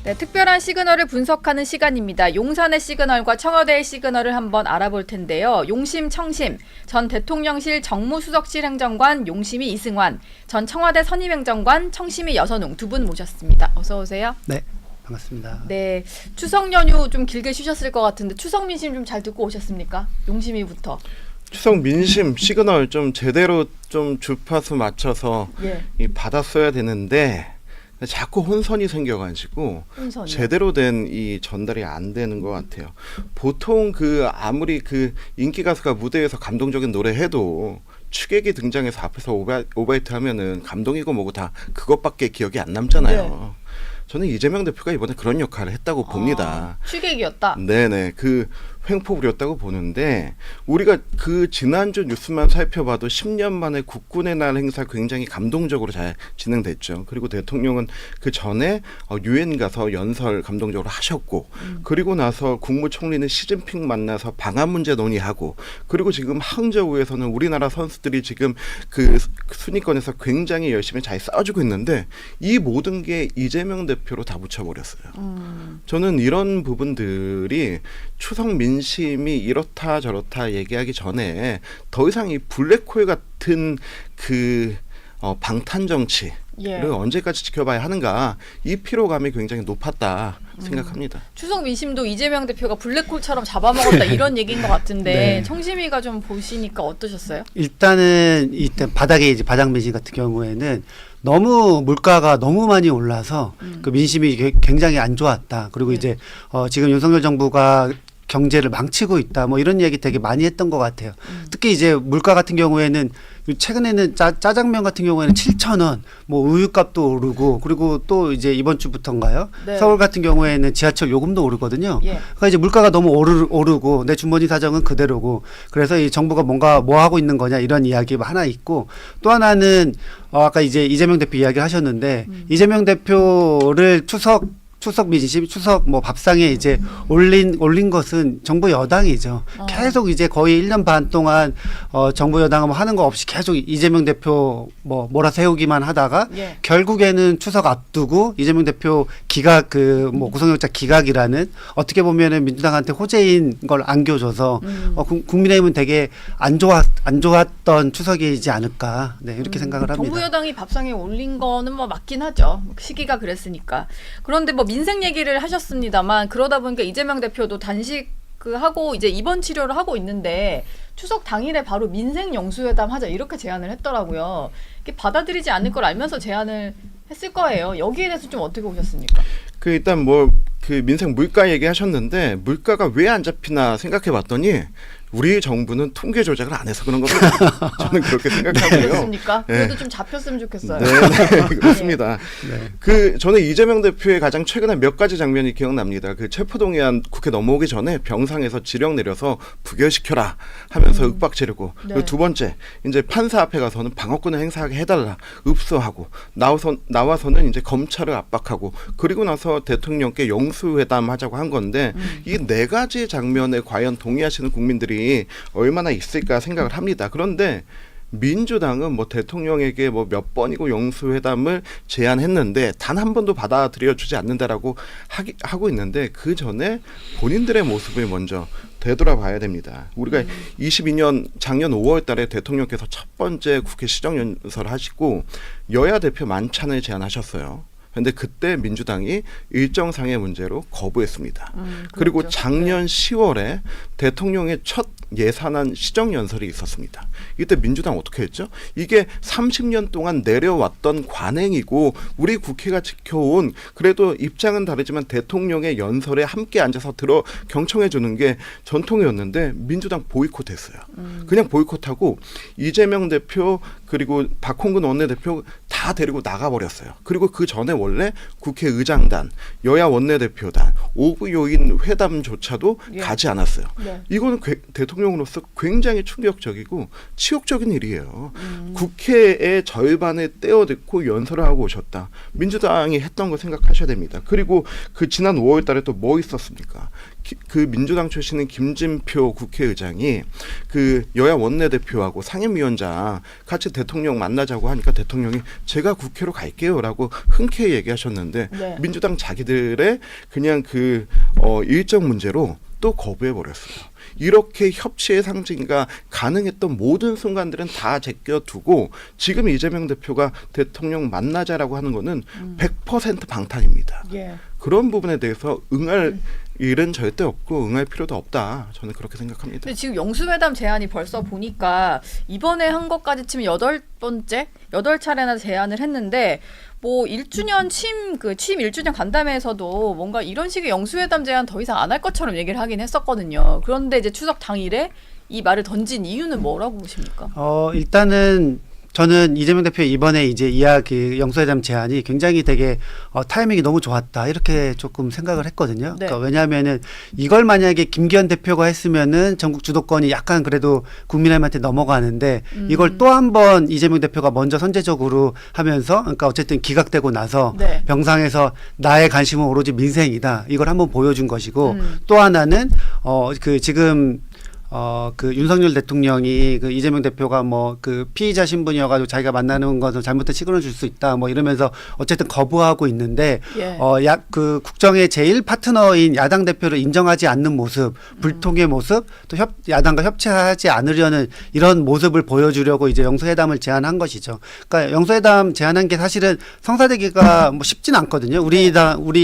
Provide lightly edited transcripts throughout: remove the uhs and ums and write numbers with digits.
네, 특별한 시그널을 분석하는 시간입니다. 용산의 시그널과 청와대의 시그널을 한번 알아볼 텐데요. 용심 청심, 전 대통령실 정무수석실 행정관 용심이 이승환, 전 청와대 선임행정관 청심이 여선웅 두 분 모셨습니다. 어서 오세요. 네, 반갑습니다. 네, 추석 연휴 좀 길게 쉬셨을 것 같은데 추석 민심 좀 잘 듣고 오셨습니까? 용심이부터. 추석 민심 시그널 좀 제대로 좀 주파수 맞춰서 예. 받았어야 되는데 자꾸 혼선이 생겨가지고 혼선이요? 제대로 된 이 전달이 안 되는 것 같아요. 보통 아무리 인기 가수가 무대에서 감동적인 노래 해도 추객이 등장해서 앞에서 오바이트 하면은 감동이고 뭐고 다 그것밖에 기억이 안 남잖아요. 네. 저는 이재명 대표가 이번에 그런 역할을 했다고 봅니다. 취객이었다. 네네, 횡포 부렸다고 보는데 우리가 지난주 뉴스만 살펴봐도 10년 만에 국군의 날 행사 굉장히 감동적으로 잘 진행됐죠. 그리고 대통령은 그 전에 유엔 가서 연설 감동적으로 하셨고 그리고 나서 국무총리는 시진핑 만나서 방한 문제 논의하고 그리고 지금 항저우에서는 우리나라 선수들이 지금 순위권에서 굉장히 열심히 잘 싸워주고 있는데 이 모든 게 이재명 대표로 다 묻혀버렸어요. 저는 이런 부분들이 추석 민심이 이렇다 저렇다 얘기하기 전에 더 이상 이 블랙홀 같은 방탄 정치를 언제까지 지켜봐야 하는가, 이 피로감이 굉장히 높았다 생각합니다. 추석 민심도 이재명 대표가 블랙홀처럼 잡아먹었다 이런 얘기인 것 같은데 네. 청심이가 좀 보시니까 어떠셨어요? 일단은 이때 바닥에 이제 바닥 민심 같은 경우에는 너무 물가가 너무 많이 올라서 그 민심이 굉장히 안 좋았다. 그리고 이제 지금 윤석열 정부가 경제를 망치고 있다. 뭐 이런 얘기 되게 많이 했던 것 같아요. 특히 이제 물가 같은 경우에는 최근에는 짜장면 같은 경우에는 7,000원, 뭐 우유값도 오르고 그리고 또 이제 이번 주부터인가요? 네. 서울 같은 경우에는 지하철 요금도 오르거든요. 예. 그러니까 이제 물가가 너무 오르고 내 주머니 사정은 그대로고 그래서 이 정부가 뭔가 뭐 하고 있는 거냐 이런 이야기가 하나 있고 또 하나는 아까 이제 이재명 대표 이야기를 하셨는데 이재명 대표를 추석 민심, 추석 뭐 밥상에 이제 올린 것은 정부 여당이죠. 계속 이제 거의 1년 반 동안 정부 여당은 뭐 하는 거 없이 계속 이재명 대표 뭐 몰아세우기만 하다가 예. 결국에는 추석 앞두고 이재명 대표 기각 구속영장 기각이라는 어떻게 보면은 민주당한테 호재인 걸 안겨줘서 국민의힘은 되게 안 좋았던 추석이지 않을까, 네, 이렇게 생각을 합니다. 정부 여당이 밥상에 올린 거는 뭐 맞긴 하죠. 시기가 그랬으니까. 그런데 뭐 민생 얘기를 하셨습니다만 그러다 보니까 이재명 대표도 단식 하고 이제 입원 치료를 하고 있는데 추석 당일에 바로 민생 영수회담 하자 이렇게 제안을 했더라고요. 이게 받아들이지 않을 걸 알면서 제안을 했을 거예요. 여기에 대해서 좀 어떻게 보셨습니까? 일단 민생 물가 얘기하셨는데 물가가 왜 안 잡히나 생각해봤더니 우리 정부는 통계 조작을 안 해서 그런 겁니다. 저는 그렇게 생각하고요. 그렇습니까? 네. 그래도 좀 잡혔으면 좋겠어요. 네, 그렇습니다. 네. 저는 이재명 대표의 가장 최근에 몇 가지 장면이 기억납니다. 체포동의안 국회 넘어오기 전에 병상에서 지령 내려서 부결시켜라 하면서 윽박 지르고 네. 그리고 두 번째 이제 판사 앞에 가서는 방어권을 행사하게 해달라 읍소하고 나와서는 이제 검찰을 압박하고 그리고 나서 대통령께 영수회담 하자고 한 건데 이 네 가지 장면에 과연 동의하시는 국민들이 얼마나 있을까 생각을 합니다. 그런데 민주당은 대통령에게 몇 번이고 영수회담을 제안했는데 단 한 번도 받아들여 주지 않는다라고 하고 있는데 그 전에 본인들의 모습을 먼저 되돌아봐야 됩니다. 우리가 22년 작년 5월 달에 대통령께서 첫 번째 국회 시정연설을 하시고 여야 대표 만찬을 제안하셨어요. 그런데 그때 민주당이 일정상의 문제로 거부했습니다. 그리고 그렇죠. 작년 10월에 대통령의 첫 예산안 시정연설이 있었습니다. 이때 민주당 어떻게 했죠? 이게 30년 동안 내려왔던 관행이고 우리 국회가 지켜온 그래도 입장은 다르지만 대통령의 연설에 함께 앉아서 경청해 주는 게 전통이었는데 민주당 보이콧했어요. 그냥 보이콧하고 이재명 대표 그리고 박홍근 원내대표 다 데리고 나가버렸어요. 그리고 그 전에 원래 국회의장단, 여야 원내대표단, 오부 요인 회담조차도 가지 않았어요. 네. 이거는 대통령으로서 굉장히 충격적이고 치욕적인 일이에요. 국회의 절반을 떼어듣고 연설을 하고 오셨다. 민주당이 했던 거 생각하셔야 됩니다. 그리고 지난 5월 달에 또 뭐 있었습니까? 민주당 출신인 김진표 국회의장이 여야 원내대표하고 상임위원장 같이 대통령 만나자고 하니까 대통령이 제가 국회로 갈게요라고 흔쾌히 얘기하셨는데 네. 민주당 자기들의 그냥 그 일정 문제로 또 거부해 버렸어요. 이렇게 협치의 상징과 가능했던 모든 순간들은 다 제껴두고 지금 이재명 대표가 대통령 만나자라고 하는 거는 100% 방탄입니다. 예. 그런 부분에 대해서 응할 일은 절대 없고 응할 필요도 없다. 저는 그렇게 생각합니다. 근데 지금 영수회담 제안이 벌써 보니까 이번에 한 것까지 치면 8차례나 제안을 했는데 뭐 1주년 취임 1주년 간담회에서도 뭔가 이런 식의 영수회담 제안 더 이상 안 할 것처럼 얘기를 하긴 했었거든요. 그런데 이제 추석 당일에 이 말을 던진 이유는 뭐라고 보십니까? 일단은 저는 이재명 대표 이번에 이제 이야기 영수회담 제안이 굉장히 되게 타이밍이 너무 좋았다 이렇게 조금 생각을 했거든요. 네. 그러니까 왜냐하면은 이걸 만약에 김기현 대표가 했으면은 전국 주도권이 약간 그래도 국민의힘한테 넘어가는데 이걸 또 한 번 이재명 대표가 먼저 선제적으로 하면서 그러니까 어쨌든 기각되고 나서 네. 병상에서 나의 관심은 오로지 민생이다 이걸 한번 보여준 것이고 또 하나는 지금 그 윤석열 대통령이 그 이재명 대표가 뭐 그 피의자 신분이어가지고 자기가 만나는 것은 잘못된 시그널을 줄 수 있다 뭐 이러면서 어쨌든 거부하고 있는데 예. 그 국정의 제일 파트너인 야당 대표를 인정하지 않는 모습, 불통의 모습, 또 야당과 협치하지 않으려는 이런 모습을 보여주려고 이제 영수회담을 제안한 것이죠. 그러니까 영수회담 제안한 게 사실은 성사되기가 뭐 쉽진 않거든요.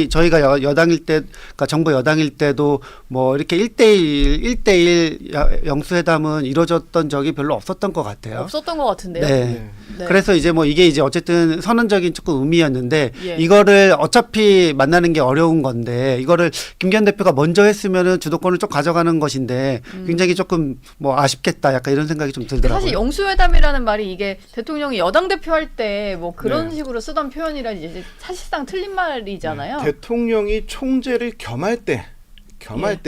저희가 여당일 때, 그러니까 정부 여당일 때도 뭐 이렇게 1대1 영수회담은 이루어졌던 적이 별로 없었던 것 같아요. 없었던 것 같은데요. 네. 네. 그래서 이제 뭐 이게 이제 어쨌든 선언적인 조금 의미였는데 예. 이거를 어차피 만나는 게 어려운 건데 이거를 김기현 대표가 먼저 했으면은 주도권을 좀 가져가는 것인데 굉장히 조금 뭐 아쉽겠다 약간 이런 생각이 좀 근데 들더라고요. 사실 영수회담이라는 말이 이게 대통령이 여당 대표할 때 뭐 그런 네. 식으로 쓰던 표현이라 이제 사실상 틀린 말이잖아요. 대통령이 총재를 겸할 때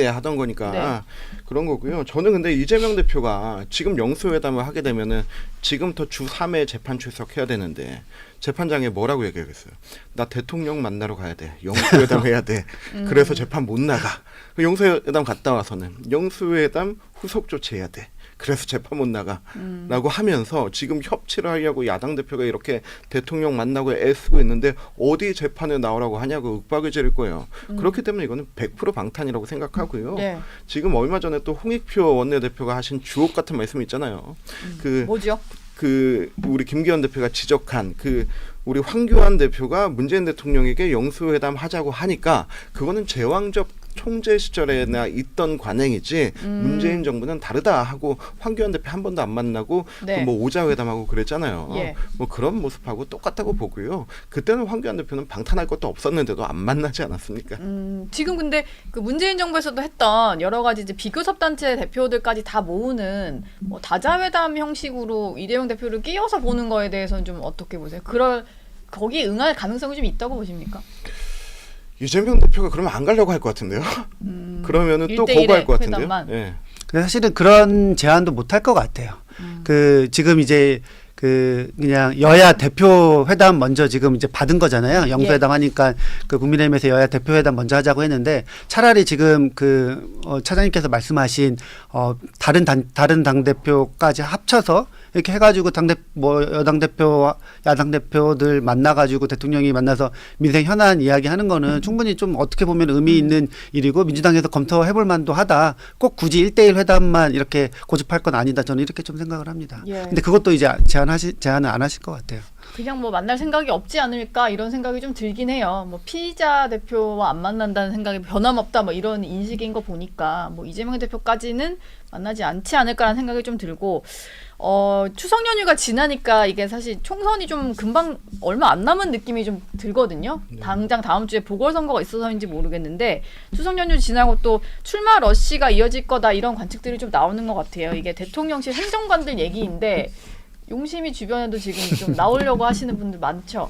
하던 거니까 네. 그런 거고요. 저는 근데 이재명 대표가 지금 영수회담을 하게 되면은 지금부터 주 3회 재판 출석해야 되는데 재판장에 뭐라고 얘기하겠어요? 나 대통령 만나러 가야 돼. 영수회담 해야 돼. 그래서 재판 못 나가. 영수회담 갔다 와서는 영수회담 후속 조치해야 돼. 그래서 재판 못 나가 라고 하면서 지금 협치를 하려고 야당 대표가 이렇게 대통령 만나고 애쓰고 있는데 어디 재판에 나오라고 하냐고 윽박을 지를 거예요. 그렇기 때문에 이거는 100% 방탄이라고 생각하고요. 네. 지금 얼마 전에 또 홍익표 원내대표가 하신 주옥 같은 말씀 있잖아요. 뭐죠? 우리 김기현 대표가 지적한 우리 황교안 대표가 문재인 대통령에게 영수회담 하자고 하니까 그거는 제왕적 총재 시절에나 있던 관행이지 문재인 정부는 다르다 하고 황교안 대표 한 번도 안 만나고 네. 뭐 오자회담하고 그랬잖아요. 예. 뭐 그런 모습하고 똑같다고 보고요. 그때는 황교안 대표는 방탄할 것도 없었는데도 안 만나지 않았습니까? 지금 근데 그 문재인 정부에서도 했던 여러 가지 이제 비교섭 단체 대표들까지 다 모으는 뭐 다자회담 형식으로 이재명 대표를 끼워서 보는 거에 대해서는 좀 어떻게 보세요? 거기에 응할 가능성이 좀 있다고 보십니까? 이재명 대표가 그러면 안 가려고 할 것 같은데요. 그러면은 또 1대1의 거부할 것 같은데요. 회담만. 예. 사실은 그런 제안도 못 할 것 같아요. 지금 이제 그냥 여야 대표 회담 먼저 지금 이제 받은 거잖아요. 영수회담 하니까 그 국민의힘에서 여야 대표 회담 먼저 하자고 했는데 차라리 지금 차장님께서 말씀하신 다른 당 대표까지 합쳐서 이렇게 해가지고 여당 대표와 야당 대표들 만나가지고 대통령이 만나서 민생 현안 이야기하는 거는 충분히 좀 어떻게 보면 의미 있는 일이고 민주당에서 검토해볼 만도 하다. 꼭 굳이 1대1 회담만 이렇게 고집할 건 아니다. 저는 이렇게 좀 생각을 합니다. 예. 근데 그것도 이제 제안을 안 하실 것 같아요. 그냥 뭐 만날 생각이 없지 않을까 이런 생각이 좀 들긴 해요. 뭐 피의자 대표와 안 만난다는 생각이 변함없다 뭐 이런 인식인 거 보니까 뭐 이재명 대표까지는 만나지 않지 않을까라는 생각이 좀 들고 추석 연휴가 지나니까 이게 사실 총선이 좀 금방 얼마 안 남은 느낌이 좀 들거든요. 당장 다음 주에 보궐선거가 있어서인지 모르겠는데 추석 연휴 지나고 또 출마 러시가 이어질 거다 이런 관측들이 좀 나오는 것 같아요. 이게 대통령실 행정관들 얘기인데 용심이 주변에도 지금 좀 나오려고 하시는 분들 많죠.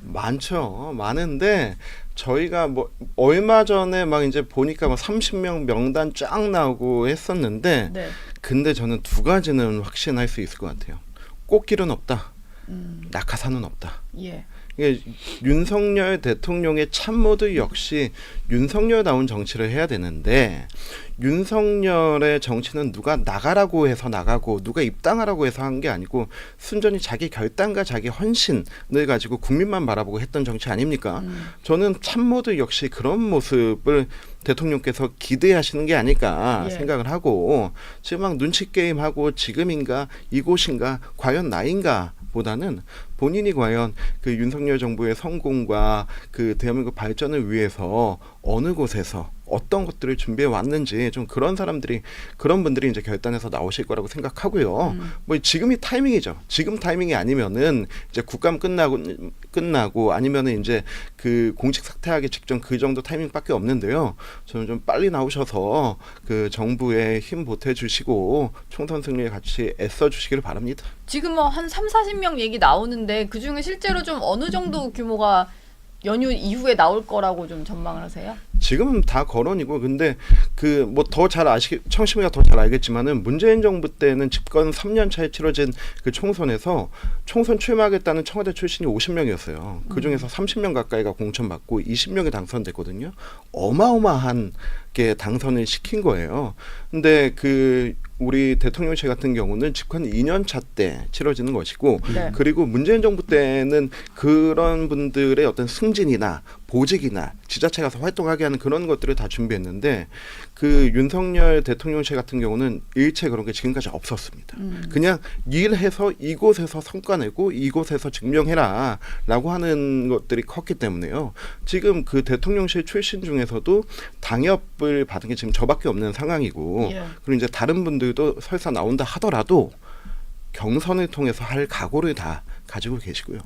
많죠. 많은데 저희가 뭐 얼마 전에 막 이제 보니까 막 30명 명단 쫙 나오고 했었는데 네. 근데 저는 두 가지는 확신할 수 있을 것 같아요. 꽃길은 없다. 낙하산은 없다. 예. 이게 윤석열 대통령의 참모들 역시 윤석열다운 정치를 해야 되는데 윤석열의 정치는 누가 나가라고 해서 나가고 누가 입당하라고 해서 한 게 아니고 순전히 자기 결단과 자기 헌신을 가지고 국민만 바라보고 했던 정치 아닙니까? 저는 참모들 역시 그런 모습을 대통령께서 기대하시는 게 아닐까 예. 생각을 하고 지금 막 눈치 게임하고 지금인가 이곳인가 과연 나인가 보다는 본인이 과연 그 윤석열 정부의 성공과 그 대한민국 발전을 위해서 어느 곳에서 어떤 것들을 준비해 왔는지 좀 그런 분들이 이제 결단해서 나오실 거라고 생각하고요. 뭐 지금이 타이밍이죠. 지금 타이밍이 아니면은 이제 국감 끝나고 아니면은 이제 그 공직 사퇴하기 직전 그 정도 타이밍밖에 없는데요. 저는 좀 빨리 나오셔서 그 정부에 힘 보태 주시고 총선 승리에 같이 애써 주시기를 바랍니다. 지금 뭐 한 3-40명 얘기 나오는데 그중에 실제로 좀 어느 정도 규모가 연휴 이후에 나올 거라고 좀 전망을 하세요? 지금은 다 거론이고 근데 그 뭐 더 잘 청심이가 더 잘 알겠지만은 문재인 정부 때는 집권 3년 차에 치러진 그 총선에서 총선 출마하겠다는 청와대 출신이 50명이었어요. 그 중에서 30명 가까이가 공천 받고 20명이 당선됐거든요. 어마어마한 게 당선을 시킨 거예요. 근데 그 우리 대통령실 같은 경우는 집권 2년 차 때 치러지는 것이고 네. 그리고 문재인 정부 때는 그런 분들의 어떤 승진이나 보직이나 지자체 가서 활동하게 하는 그런 것들을 다 준비했는데 그 윤석열 대통령실 같은 경우는 일체 그런 게 지금까지 없었습니다. 그냥 일해서 이곳에서 성과 내고 이곳에서 증명해라 라고 하는 것들이 컸기 때문에요. 지금 그 대통령실 출신 중에서도 당협을 받은 게 지금 저밖에 없는 상황이고 예. 그리고 이제 다른 분들도 설사 나온다 하더라도 경선을 통해서 할 각오를 다 가지고 계시고요.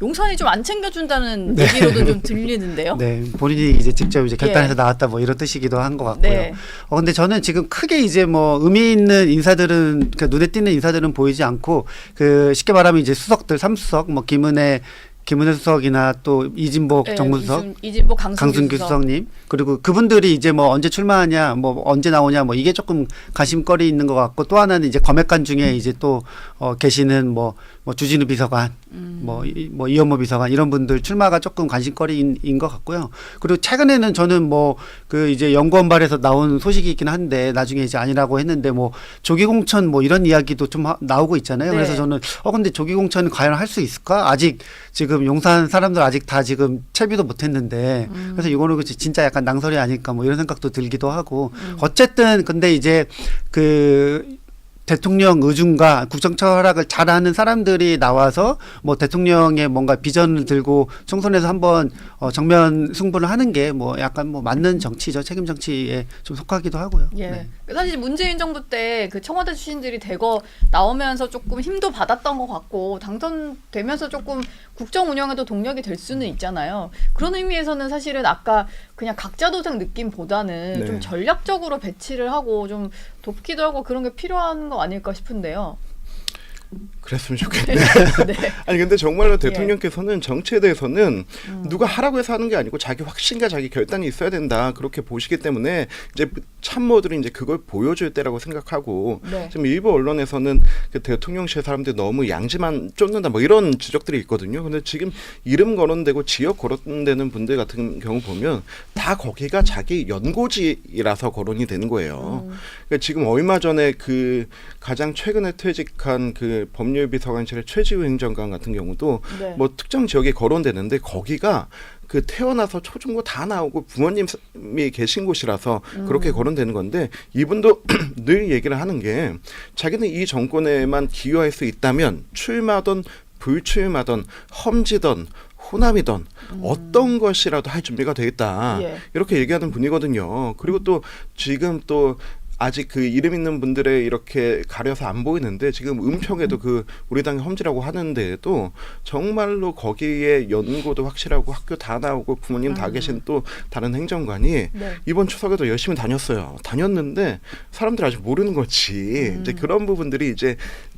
용산이 좀 안 챙겨준다는 얘기로도 좀 들리는데요. 네, 본인이 이제 직접 이제 결단해서 예. 나왔다 뭐 이런 뜻이기도 한 것 같고요. 네. 근데 저는 지금 크게 이제 뭐 의미 있는 인사들은 그러니까 눈에 띄는 인사들은 보이지 않고 그 쉽게 말하면 이제 수석들 3수석 뭐 김은혜 수석이나 또 이진복 네, 정무수석 이진복 강순규 수석님 그리고 그분들이 이제 뭐 언제 출마하냐 뭐 언제 나오냐 뭐 이게 조금 관심거리 있는 것 같고 또 하나는 이제 검핵관 중에 이제 또 계시는 뭐 주진우 비서관 뭐 이현모 비서관 이런 분들 출마가 조금 관심거리인 것 같고요. 그리고 최근에는 저는 뭐 그 이제 연구원발에서 나온 소식이 있긴 한데 나중에 이제 아니라고 했는데 뭐 조기공천 뭐 이런 이야기도 좀 나오고 있잖아요. 네. 그래서 저는 근데 조기공천 과연 할 수 있을까? 아직 지금 용산 사람들 아직 다 지금 채비도 못했는데 그래서 이거는 진짜 약간 낭설이 아닐까 뭐 이런 생각도 들기도 하고 어쨌든 근데 이제 그 대통령 의중과 국정철학을 잘하는 사람들이 나와서 뭐 대통령의 뭔가 비전을 들고 총선에서 한번 정면 승부를 하는 게 뭐 약간 뭐 맞는 정치죠. 책임 정치에 좀 속하기도 하고요. 예. 네. 사실 문재인 정부 때 그 청와대 출신들이 대거 나오면서 조금 힘도 받았던 것 같고 당선되면서 조금 국정 운영에도 동력이 될 수는 있잖아요. 그런 의미에서는 사실은 아까 그냥 각자 도생 느낌보다는 네. 좀 전략적으로 배치를 하고 좀 돕기도 하고 그런 게 필요한 거 아닐까 싶은데요. 그랬으면 좋겠네. 네. 아니 근데 정말로 대통령께서는 정치에 대해서는 누가 하라고 해서 하는 게 아니고 자기 확신과 자기 결단이 있어야 된다 그렇게 보시기 때문에 이제 참모들이 이제 그걸 보여줄 때라고 생각하고 네. 지금 일부 언론에서는 그 대통령실 사람들이 너무 양지만 쫓는다 뭐 이런 지적들이 있거든요. 근데 지금 이름 거론되고 지역 거론되는 분들 같은 경우 보면 다 거기가 자기 연고지라서 거론이 되는 거예요. 그러니까 지금 얼마 전에 그 가장 최근에 퇴직한 그 법률비서관실의 최지우 행정관 같은 경우도 네. 뭐 특정 지역에 거론되는데 거기가 그 태어나서 초중고 다 나오고 부모님이 계신 곳이라서 그렇게 거론되는 건데 이분도 늘 얘기를 하는 게 자기는 이 정권에만 기여할 수 있다면 출마든 불출마든 험지든 호남이든 어떤 것이라도 할 준비가 돼 있다. 예. 이렇게 얘기하는 분이거든요. 그리고 또 지금 또 아직 그 이름 있는 분들의 이렇게 가려서 안 보이는데 지금 은평에도 그 우리 당의 험지라고 하는데도 정말로 거기에 연고도 확실하고 학교 다 나오고 부모님 다 계신 또 다른 행정관이 네. 이번 추석에도 열심히 다녔는데 사람들이 아직 모르는 거지. 이제 그런 부분들이 이제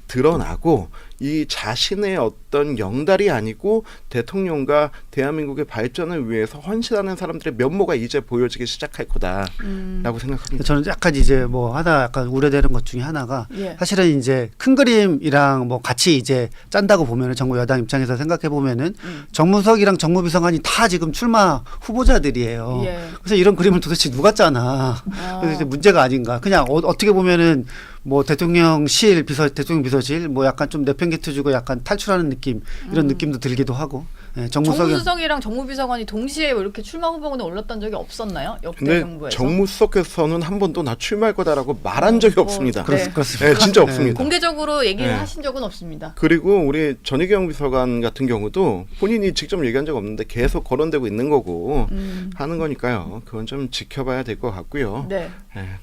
드러나고 이 자신의 어떤 영달이 아니고 대통령과 대한민국의 발전을 위해서 헌신하는 사람들의 면모가 이제 보여지기 시작할 거다라고 생각합니다. 저는 약간 이제 뭐 하나 약간 우려되는 것 중에 하나가 예. 사실은 이제 큰 그림이랑 뭐 같이 이제 짠다고 보면은 정부 여당 입장에서 생각해 보면은 정무석이랑 정무비서관이 다 지금 출마 후보자들이에요. 예. 그래서 이런 그림을 도대체 누가 짜나? 그래서 이제 문제가 아닌가? 그냥 어떻게 보면은 뭐 대통령실 대통령 비서실 뭐 약간 좀 내팽개쳐 주고 약간 탈출하는 느낌 이런 느낌도 들기도 하고. 예, 정무수석이랑 정무비서관이 동시에 이렇게 출마 후보군에 올랐던 적이 없었나요? 역대 근데 정부에서. 정무수석께서는 한 번도 나 출마할 거다라고 말한 적이 없습니다. 네. 그렇습니다. 네, 진짜 없습니다. 공개적으로 얘기를 네. 하신 적은 없습니다. 그리고 우리 전희경 비서관 같은 경우도 본인이 직접 얘기한 적 없는데 계속 거론되고 있는 거고 하는 거니까요. 그건 좀 지켜봐야 될 것 같고요. 네. 네.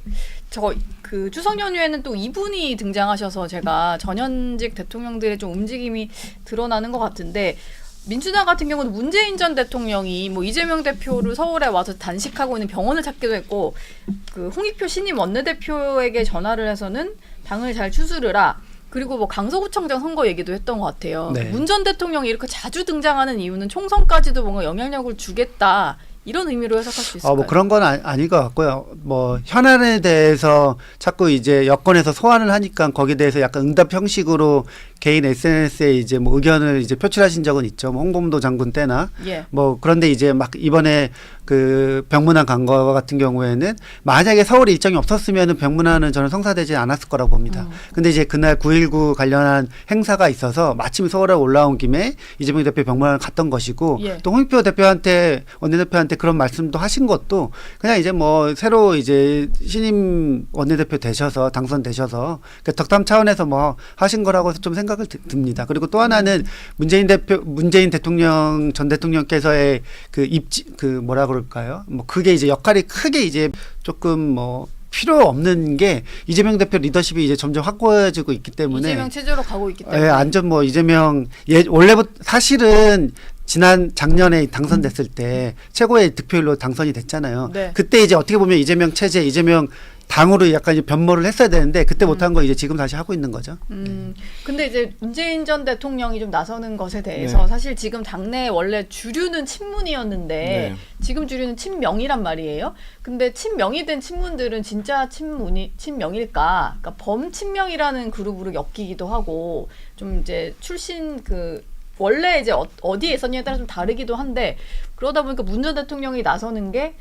그 추석 연휴에는 또 이분이 등장하셔서 제가 전현직 대통령들의 좀 움직임이 드러나는 것 같은데 민주당 같은 경우는 문재인 전 대통령이 뭐 이재명 대표를 서울에 와서 단식하고 있는 병원을 찾기도 했고 그 홍익표 신임 원내대표에게 전화를 해서는 당을 잘 추스르라. 그리고 뭐 강서구청장 선거 얘기도 했던 것 같아요. 네. 문 전 대통령이 이렇게 자주 등장하는 이유는 총선까지도 뭔가 영향력을 주겠다. 이런 의미로 해석할 수 있을까요? 뭐 그런 건 아닐 것 같고요. 뭐 현안에 대해서 자꾸 이제 여권에서 소환을 하니까 거기에 대해서 약간 응답 형식으로 개인 SNS에 이제 뭐 의견을 이제 표출하신 적은 있죠. 뭐 홍범도 장군 때나 예. 뭐 그런데 이제 막 이번에 그 병문안 간 거 같은 경우에는 만약에 서울에 일정이 없었으면은 병문안은 저는 성사되지 않았을 거라고 봅니다. 근데 이제 그날 9.19 관련한 행사가 있어서 마침 서울에 올라온 김에 이재명 대표 병문안을 갔던 것이고 예. 또 홍익표 대표한테 원내대표한테 그런 말씀도 하신 것도 그냥 이제 뭐 새로 이제 신임 원내대표 되셔서 당선되셔서 그 덕담 차원에서 뭐 하신 거라고 좀 생각을 듭니다. 그리고 또 하나는 문재인 대통령 전 대통령께서의 그 뭐라 그럴까요? 뭐 그게 이제 역할이 크게 이제 조금 뭐 필요 없는 게 이재명 대표 리더십이 이제 점점 확고해지고 있기 때문에 이재명 체제로 가고 있기 때문에. 예, 완전 뭐 이재명 원래부터 사실은 작년에 당선됐을 때 최고의 득표율로 당선이 됐잖아요. 네. 그때 이제 어떻게 보면 이재명 체제, 이재명 당으로 약간 이제 변모를 했어야 되는데 그때 못한 거 이제 지금 다시 하고 있는 거죠. 근데 이제 문재인 전 대통령이 좀 나서는 것에 대해서 네. 사실 지금 당내 원래 주류는 친문이었는데 네. 지금 주류는 친명이란 말이에요. 근데 친명이 된 친문들은 진짜 친명일까? 그러니까 범친명이라는 그룹으로 엮이기도 하고 좀 이제 출신 원래 이제 어디에 있었냐에 따라 좀 다르기도 한데 그러다 보니까 문 전 대통령이 나서는 게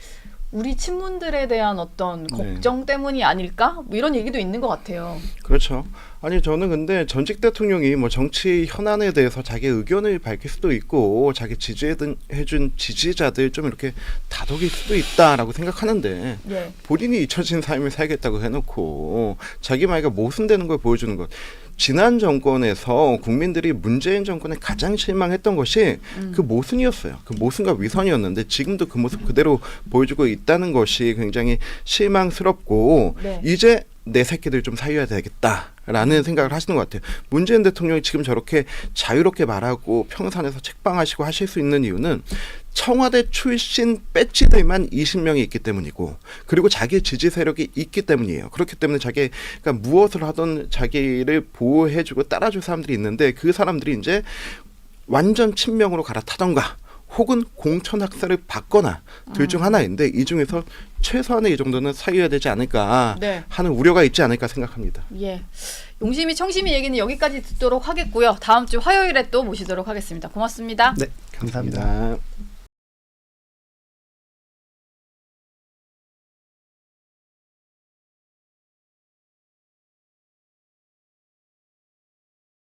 우리 친문들에 대한 어떤 걱정 때문이 아닐까? 뭐 이런 얘기도 있는 것 같아요. 그렇죠. 아니 저는 근데 전직 대통령이 뭐 정치 현안에 대해서 자기 의견을 밝힐 수도 있고 자기 지지해준 지지자들 좀 이렇게 다독일 수도 있다라고 생각하는데 예. 본인이 잊혀진 삶을 살겠다고 해놓고 자기 말과 모순되는 걸 보여주는 것. 지난 정권에서 국민들이 문재인 정권에 가장 실망했던 것이 그 모순이었어요. 그 모순과 위선이었는데 지금도 그 모습 그대로 보여주고 있다는 것이 굉장히 실망스럽고 네. 이제 내 새끼들 좀 살려야 되겠다라는 생각을 하시는 것 같아요. 문재인 대통령이 지금 저렇게 자유롭게 말하고 평산에서 책방하시고 하실 수 있는 이유는 청와대 출신 배지들만 20명이 있기 때문이고 그리고 자기 지지 세력이 있기 때문이에요. 그렇기 때문에 자기가 무엇을 하든 자기를 보호해주고 따라줄 사람들이 있는데 그 사람들이 이제 완전 친명으로 갈아타던가 혹은 공천학살을 받거나 둘 중 하나인데 이 중에서 최소한의 이 정도는 사유해야 되지 않을까 네. 하는 우려가 있지 않을까 생각합니다. 예. 용심이 청심이 얘기는 여기까지 듣도록 하겠고요. 다음 주 화요일에 또 모시도록 하겠습니다. 고맙습니다. 네, 감사합니다. 감사합니다.